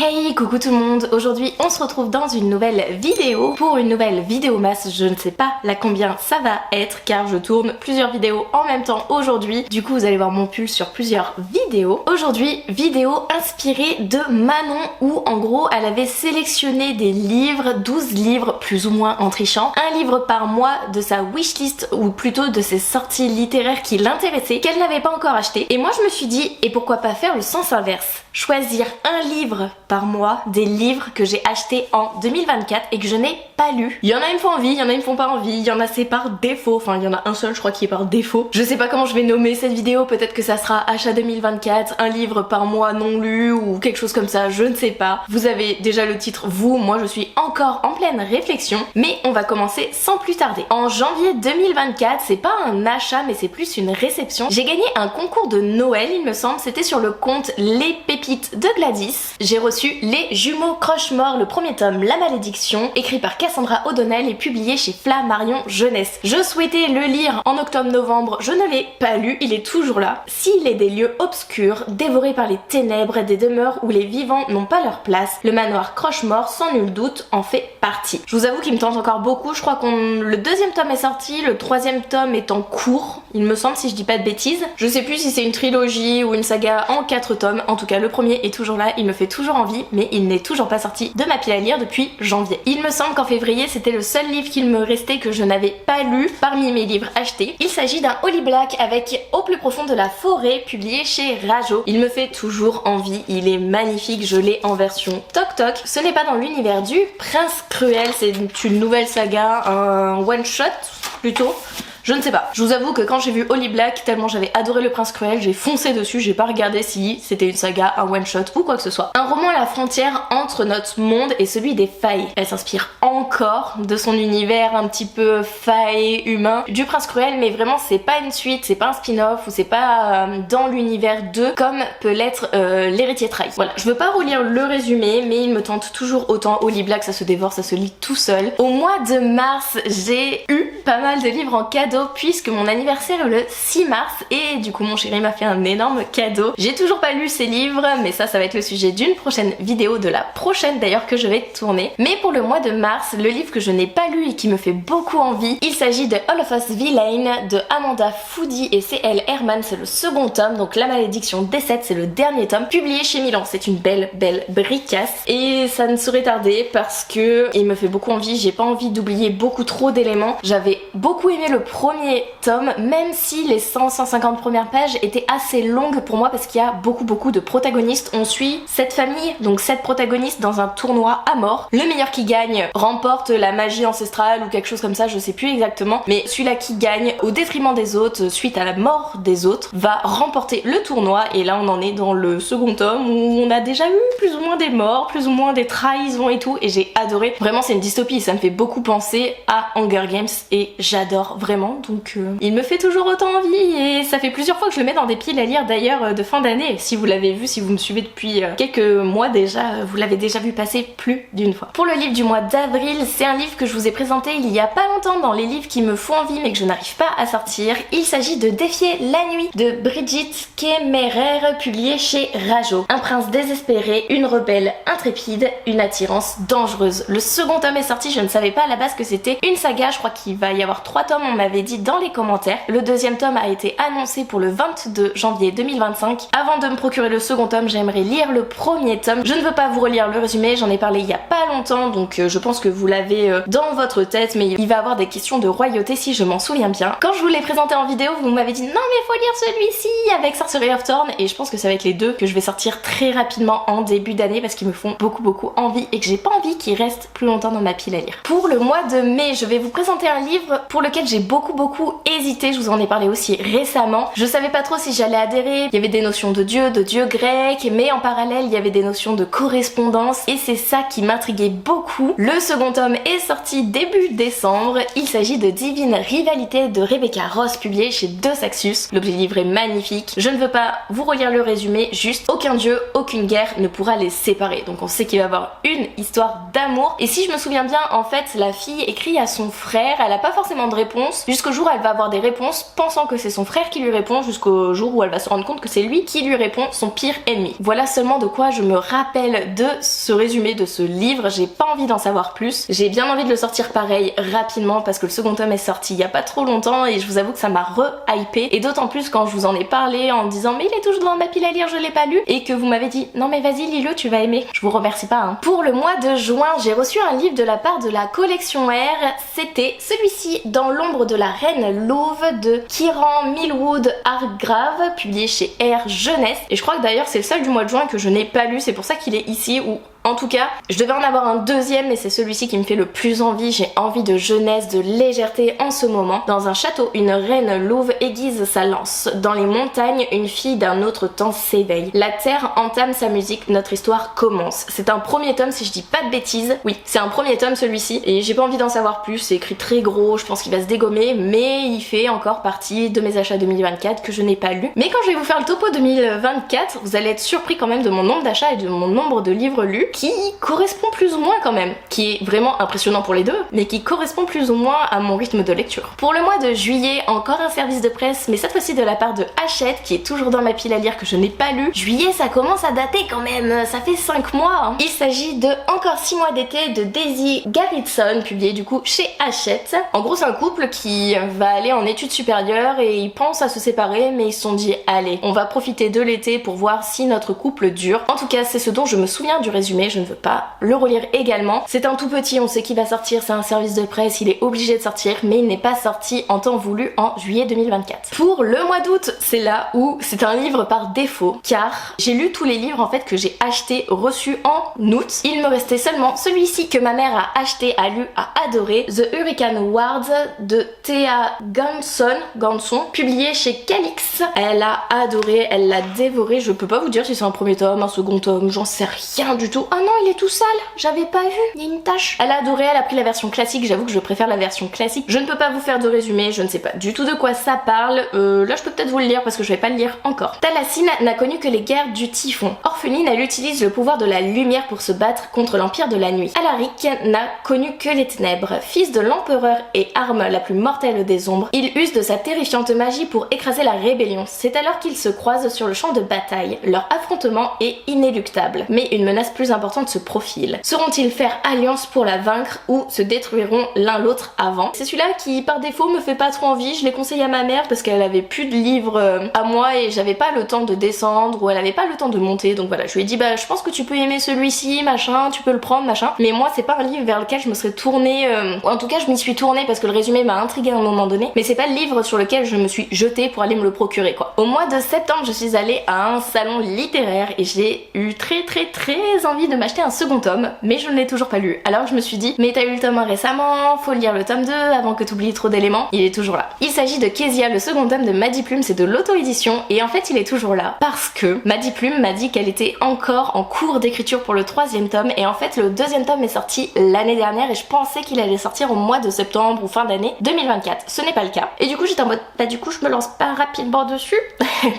Hey, coucou tout le monde. Aujourd'hui on se retrouve dans une nouvelle vidéo pour une nouvelle vidéo masse. Je ne sais pas la combien ça va être car je tourne plusieurs vidéos en même temps aujourd'hui. Du coup vous allez voir mon pull sur plusieurs vidéos. Aujourd'hui vidéo inspirée de Manon où en gros elle avait sélectionné des livres, 12 livres plus ou moins en trichant, un livre par mois de sa wishlist ou plutôt de ses sorties littéraires qui l'intéressaient, qu'elle n'avait pas encore acheté. Et moi je me suis dit, et pourquoi pas faire le sens inverse, choisir un livre par mois des livres que j'ai achetés en 2024 et que je n'ai pas lu. Il y en a ils me font envie, il y en a ils me font pas envie, il y en a c'est par défaut, enfin il y en a un seul je crois qui est par défaut. Je sais pas comment je vais nommer cette vidéo, peut-être que ça sera achat 2024, un livre par mois non lu ou quelque chose comme ça, je ne sais pas. Vous avez déjà le titre vous, moi je suis encore en pleine réflexion, mais on va commencer sans plus tarder. En janvier 2024, c'est pas un achat mais c'est plus une réception. J'ai gagné un concours de Noël il me semble, c'était sur le compte Les Pépites de Gladys. J'ai reçu Les Jumeaux Croche-Mort, le premier tome La Malédiction, écrit par Cassandra O'Donnell et publié chez Flammarion Jeunesse. Je souhaitais le lire en octobre-novembre, je ne l'ai pas lu, il est toujours là. S'il est des lieux obscurs, dévorés par les ténèbres, des demeures où les vivants n'ont pas leur place, le manoir Croche-Mort sans nul doute en fait partie. Je vous avoue qu'il me tente encore beaucoup, je crois que le deuxième tome est sorti, le troisième tome est en cours, il me semble si je dis pas de bêtises. Je sais plus si c'est une trilogie ou une saga en 4 tomes, en tout cas le premier est toujours là, il me fait toujours envie, mais il n'est toujours pas sorti de ma pile à lire depuis janvier. Il me semble qu'en février c'était le seul livre qu'il me restait que je n'avais pas lu parmi mes livres achetés. Il s'agit d'un Holly Black avec Au plus profond de la forêt, publié chez Rajo. Il me fait toujours envie, il est magnifique, je l'ai en version Toc Toc. Ce n'est pas dans l'univers du Prince Cruel, c'est une nouvelle saga, un one shot plutôt. Je ne sais pas. Je vous avoue que quand j'ai vu Holly Black, tellement j'avais adoré Le Prince Cruel, j'ai foncé dessus, j'ai pas regardé si c'était une saga, un one shot ou quoi que ce soit. Un roman à la frontière entre notre monde et celui des failles. Elle s'inspire encore de son univers un petit peu faille humain du Prince Cruel, mais vraiment c'est pas une suite, c'est pas un spin-off ou c'est pas dans l'univers 2 comme peut l'être L'Héritier trahi. Voilà, je veux pas relire le résumé, mais il me tente toujours autant. Holly Black, ça se dévore, ça se lit tout seul. Au mois de mars, j'ai eu pas mal de livres en cadeau puisque mon anniversaire est le 6 mars et du coup mon chéri m'a fait un énorme cadeau. J'ai toujours pas lu ces livres mais ça va être le sujet d'une prochaine vidéo, de la prochaine d'ailleurs que je vais tourner. Mais pour le mois de mars, le livre que je n'ai pas lu et qui me fait beaucoup envie, il s'agit de All of Us Villain de Amanda Foody et C.L. Herman, c'est le second tome, donc La Malédiction des 7 c'est le dernier tome, publié chez Milan. C'est une belle bricasse et ça ne saurait tarder parce que il me fait beaucoup envie, j'ai pas envie d'oublier beaucoup trop d'éléments. J'avais beaucoup aimé le premier tome, même si les 100-150 premières pages étaient assez longues pour moi parce qu'il y a beaucoup de protagonistes. On suit cette famille, donc 7 protagonistes dans un tournoi à mort. Le meilleur qui gagne remporte la magie ancestrale ou quelque chose comme ça, je sais plus exactement, mais celui-là qui gagne au détriment des autres, suite à la mort des autres, va remporter le tournoi. Et là on en est dans le second tome où on a déjà eu plus ou moins des morts, plus ou moins des trahisons et tout, et j'ai adoré. Vraiment c'est une dystopie, ça me fait beaucoup penser à Hunger Games et j'adore vraiment. Donc il me fait toujours autant envie et ça fait plusieurs fois que je le mets dans des piles à lire d'ailleurs de fin d'année. Si vous l'avez vu, si vous me suivez depuis quelques mois déjà, vous l'avez déjà vu passer plus d'une fois. Pour le livre du mois d'avril, c'est un livre que je vous ai présenté il y a pas longtemps dans les livres qui me font envie mais que je n'arrive pas à sortir. Il s'agit de Défier la nuit de Brigitte Kemmerer, publié chez Rajo. Un prince désespéré, une rebelle intrépide, une attirance dangereuse. Le second tome est sorti, je ne savais pas à la base que c'était une saga, je crois qu'il va y avoir 3 tomes, on m'avait dit dans les commentaires. Le deuxième tome a été annoncé pour le 22 janvier 2025. Avant de me procurer le second tome, j'aimerais lire le premier tome. Je ne veux pas vous relire le résumé, j'en ai parlé il y a pas longtemps, donc je pense que vous l'avez dans votre tête, mais il va avoir des questions de royauté si je m'en souviens bien. Quand je vous l'ai présenté en vidéo, vous m'avez dit non mais faut lire celui-ci avec Sorcery of Thorn, et je pense que ça va être les deux que je vais sortir très rapidement en début d'année parce qu'ils me font beaucoup envie et que j'ai pas envie qu'ils restent plus longtemps dans ma pile à lire. Pour le mois de mai, je vais vous présenter un livre pour lequel j'ai beaucoup hésité, je vous en ai parlé aussi récemment. Je savais pas trop si j'allais adhérer, il y avait des notions de dieu grec, mais en parallèle il y avait des notions de correspondance et c'est ça qui m'intriguait beaucoup. Le second tome tome est sorti début décembre. Il s'agit de Divine Rivalité de Rebecca Ross, publié chez Deux Saxus. L'objet livre est magnifique. Je ne veux pas vous relire le résumé, juste aucun dieu, aucune guerre ne pourra les séparer. Donc on sait qu'il va y avoir une histoire d'amour. Et si je me souviens bien, en fait, la fille écrit à son frère, elle a pas forcément de réponse, jusqu'au jour où elle va avoir des réponses, pensant que c'est son frère qui lui répond, jusqu'au jour où elle va se rendre compte que c'est lui qui lui répond, son pire ennemi. Voilà seulement de quoi je me rappelle de ce résumé de ce livre. J'ai pas envie d'en savoir plus. J'ai bien envie de le sortir pareil rapidement parce que le second tome est sorti il y a pas trop longtemps et je vous avoue que ça m'a re-hypé, et d'autant plus quand je vous en ai parlé en me disant mais il est toujours dans ma pile à lire, je l'ai pas lu, et que vous m'avez dit non mais vas-y lis-le, tu vas aimer. Je vous remercie pas hein. Pour le mois de juin, j'ai reçu un livre de la part de la collection R. C'était celui-ci, Dans l'ombre de la reine louve de Kieran Millwood Hargrave, publié chez R Jeunesse. Et je crois que d'ailleurs c'est le seul du mois de juin que je n'ai pas lu, c'est pour ça qu'il est ici, ou en tout cas, je devais en avoir un deuxième, mais c'est celui-ci qui me fait le plus envie. J'ai envie de jeunesse, de légèreté en ce moment. Dans un château, une reine louve aiguise sa lance. Dans les montagnes, une fille d'un autre temps s'éveille. La terre entame sa musique, notre histoire commence. C'est un premier tome si je dis pas de bêtises. Oui, c'est un premier tome celui-ci, et j'ai pas envie d'en savoir plus. C'est écrit très gros, je pense qu'il va se dégommer, mais il fait encore partie de mes achats 2024 que je n'ai pas lu. Mais quand je vais vous faire le topo 2024, vous allez être surpris quand même de mon nombre d'achats et de mon nombre de livres lus, qui correspond plus ou moins quand même, qui est vraiment impressionnant pour les deux, mais qui correspond plus ou moins à mon rythme de lecture. Pour le mois de juillet, encore un service de presse, mais cette fois-ci de la part de Hachette, qui est toujours dans ma pile à lire que je n'ai pas lu. Juillet, ça commence à dater quand même, ça fait 5 mois. Hein. Il s'agit de Encore 6 mois d'été de Daisy Garrison, publié du coup chez Hachette. En gros, c'est un couple qui va aller en études supérieures et ils pensent à se séparer, mais ils se sont dit allez, on va profiter de l'été pour voir si notre couple dure. En tout cas, c'est ce dont je me souviens du résumé. Je ne veux pas le relire également. C'est un tout petit, on sait qu'il va sortir, c'est un service de presse, il est obligé de sortir, mais il n'est pas sorti en temps voulu en juillet 2024. Pour le mois d'août, c'est là où c'est un livre par défaut, car j'ai lu tous les livres en fait que j'ai achetés, reçus en août. Il me restait seulement celui-ci que ma mère a acheté, a lu, a adoré, The Hurricane Ward de Thea Ganson, publié chez Calix. Elle a adoré, elle l'a dévoré. Je peux pas vous dire si c'est un premier tome, un second tome, j'en sais rien du tout. Ah non, il est tout sale, j'avais pas vu, il y a une tache. Elle a adoré, elle a pris la version classique, j'avoue que je préfère la version classique. Je ne peux pas vous faire de résumé, je ne sais pas du tout de quoi ça parle. Là je peux peut-être vous le lire parce que je vais pas le lire encore. Talassine n'a connu que les guerres du Typhon. Orpheline, elle utilise le pouvoir de la lumière pour se battre contre l'Empire de la Nuit. Alaric n'a connu que les ténèbres. Fils de l'empereur et arme la plus mortelle des ombres, il use de sa terrifiante magie pour écraser la rébellion. C'est alors qu'ils se croisent sur le champ de bataille. Leur affrontement est inéluctable, mais une menace plus importante se profile. Sauront-ils faire alliance pour la vaincre ou se détruiront l'un l'autre avant? C'est celui-là qui par défaut me fait pas trop envie. Je l'ai conseillé à ma mère parce qu'elle avait plus de livres à moi et j'avais pas le temps de descendre ou elle avait pas le temps de monter, donc voilà, je lui ai dit bah je pense que tu peux aimer celui-ci, machin, tu peux le prendre, machin, mais moi c'est pas un livre vers lequel je me serais tournée, ou en tout cas je m'y suis tournée parce que le résumé m'a intriguée à un moment donné, mais c'est pas le livre sur lequel je me suis jetée pour aller me le procurer quoi. Au mois de septembre je suis allée à un salon littéraire et j'ai eu très envie de m'acheter un second tome, mais je ne l'ai toujours pas lu. Alors je me suis dit mais t'as eu le tome 1 récemment, faut lire le tome 2 avant que t'oublies trop d'éléments. Il est toujours là. Il s'agit de Kezia, le second tome de Maddy Plume, c'est de l'auto-édition et en fait il est toujours là parce que Maddy Plume m'a dit qu'elle était encore en cours d'écriture pour le 3e tome et en fait le 2e tome est sorti l'année dernière et je pensais qu'il allait sortir au mois de septembre ou fin d'année 2024. Ce n'est pas le cas. Et du coup j'étais en mode bah du coup je me lance pas rapidement dessus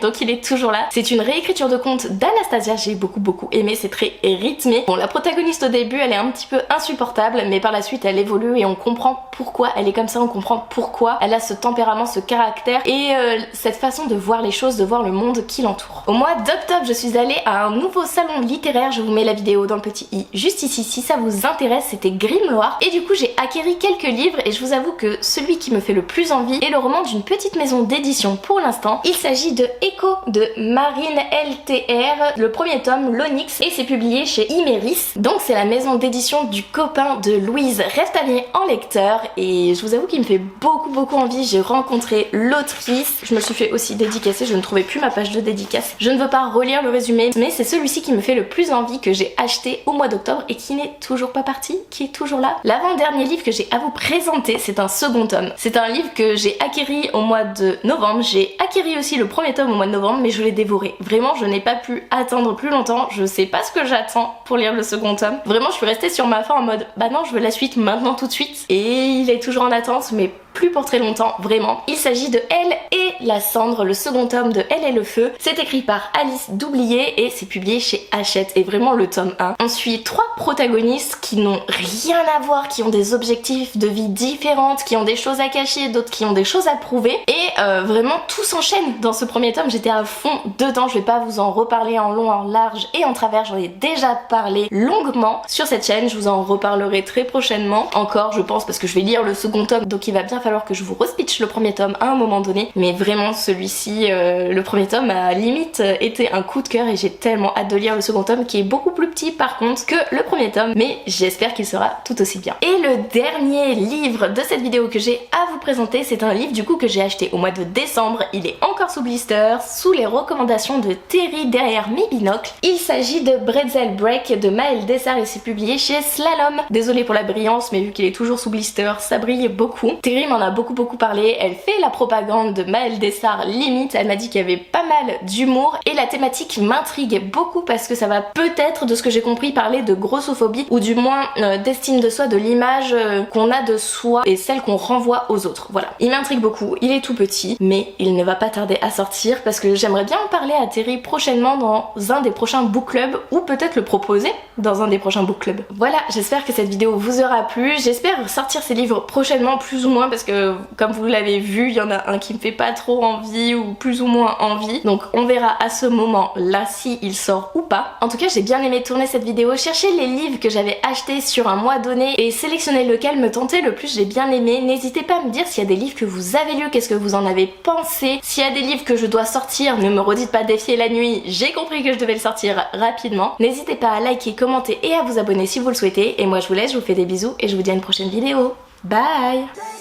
donc il est toujours là. C'est une réécriture de conte d'Anastasia, j'ai beaucoup aimé, c'est très rythmé. Bon la protagoniste au début elle est un petit peu insupportable mais par la suite elle évolue et on comprend pourquoi elle est comme ça, on comprend pourquoi elle a ce tempérament, ce caractère et cette façon de voir les choses, de voir le monde qui l'entoure. Au mois d'octobre je suis allée à un nouveau salon littéraire, je vous mets la vidéo dans le petit i juste ici si ça vous intéresse, c'était Grimoire et du coup j'ai acquéri quelques livres et je vous avoue que celui qui me fait le plus envie est le roman d'une petite maison d'édition pour l'instant. Il s'agit de Echo de Marine LTR, le premier tome, l'Onyx, et c'est publié chez Imeris. Donc c'est la maison d'édition du copain de Louise Restavier en lecteur et je vous avoue qu'il me fait beaucoup envie. J'ai rencontré l'autrice, je me suis fait aussi dédicacer, je ne trouvais plus ma page de dédicace. Je ne veux pas relire le résumé mais c'est celui-ci qui me fait le plus envie, que j'ai acheté au mois d'octobre et qui n'est toujours pas parti, qui est toujours là. L'avant-dernier livre que j'ai à vous présenter, c'est un second tome. C'est un livre que j'ai acquéri au mois de novembre. J'ai acquéri aussi le premier tome au mois de novembre mais je l'ai dévoré. Vraiment je n'ai pas pu attendre plus longtemps, je sais pas ce que j'attends temps pour lire le second tome. Vraiment je suis restée sur ma faim en mode bah non, je veux la suite maintenant tout de suite, et il est toujours en attente, mais plus pour très longtemps, vraiment. Il s'agit de Elle et la cendre, le second tome de Elle et le feu. C'est écrit par Alice Doublié et c'est publié chez Hachette, et vraiment le tome 1. On suit 3 protagonistes qui n'ont rien à voir, qui ont des objectifs de vie différentes, qui ont des choses à cacher, d'autres qui ont des choses à prouver, et vraiment tout s'enchaîne dans ce premier tome. J'étais à fond dedans, je vais pas vous en reparler en long, en large et en travers, j'en ai déjà parlé longuement sur cette chaîne, je vous en reparlerai très prochainement, encore je pense, parce que je vais lire le second tome, donc il va bien falloir que je vous respitche le premier tome à un moment donné, mais vraiment celui-ci, le premier tome a limite été un coup de cœur, et j'ai tellement hâte de lire le second tome, qui est beaucoup plus petit par contre que le premier tome, mais j'espère qu'il sera tout aussi bien. Et le dernier livre de cette vidéo que j'ai à vous présenter, c'est un livre du coup que j'ai acheté au mois de décembre, il est encore sous blister, sous les recommandations de Terry derrière mes binocles. Il s'agit de Bretzel Break de Maëlle Dessart et c'est publié chez Slalom. Désolée pour la brillance, mais vu qu'il est toujours sous blister, ça brille beaucoup. Terry m'en a beaucoup parlé, elle fait la propagande de Maëlle Dessart limite, elle m'a dit qu'il y avait pas mal d'humour, et la thématique m'intrigue beaucoup parce que ça va peut-être, de ce que j'ai compris, parler de grossophobie, ou du moins d'estime de soi, de l'image qu'on a de soi et celle qu'on renvoie aux autres. Voilà, il m'intrigue beaucoup, il est tout petit, mais il ne va pas tarder à sortir parce que j'aimerais bien en parler à Terry prochainement dans un des prochains book clubs, ou peut-être le proposer dans un des prochains book clubs. Voilà, j'espère que cette vidéo vous aura plu, j'espère sortir ces livres prochainement plus ou moins, parce que comme vous l'avez vu, il y en a un qui me fait pas trop envie ou plus ou moins envie, donc on verra à ce moment là si il sort ou pas. En tout cas j'ai bien aimé tourner cette vidéo, chercher les livres que j'avais achetés sur un mois donné et sélectionner lequel me tentait le plus. J'ai bien aimé, n'hésitez pas à me dire s'il y a des livres que vous avez lus, qu'est-ce que vous en avez pensé, s'il y a des livres que je dois sortir, ne me redites pas Défier la nuit, j'ai compris que je devais le sortir rapidement. N'hésitez pas à liker, commenter et à vous abonner si vous le souhaitez, et moi je vous laisse, je vous fais des bisous et je vous dis à une prochaine vidéo. Bye.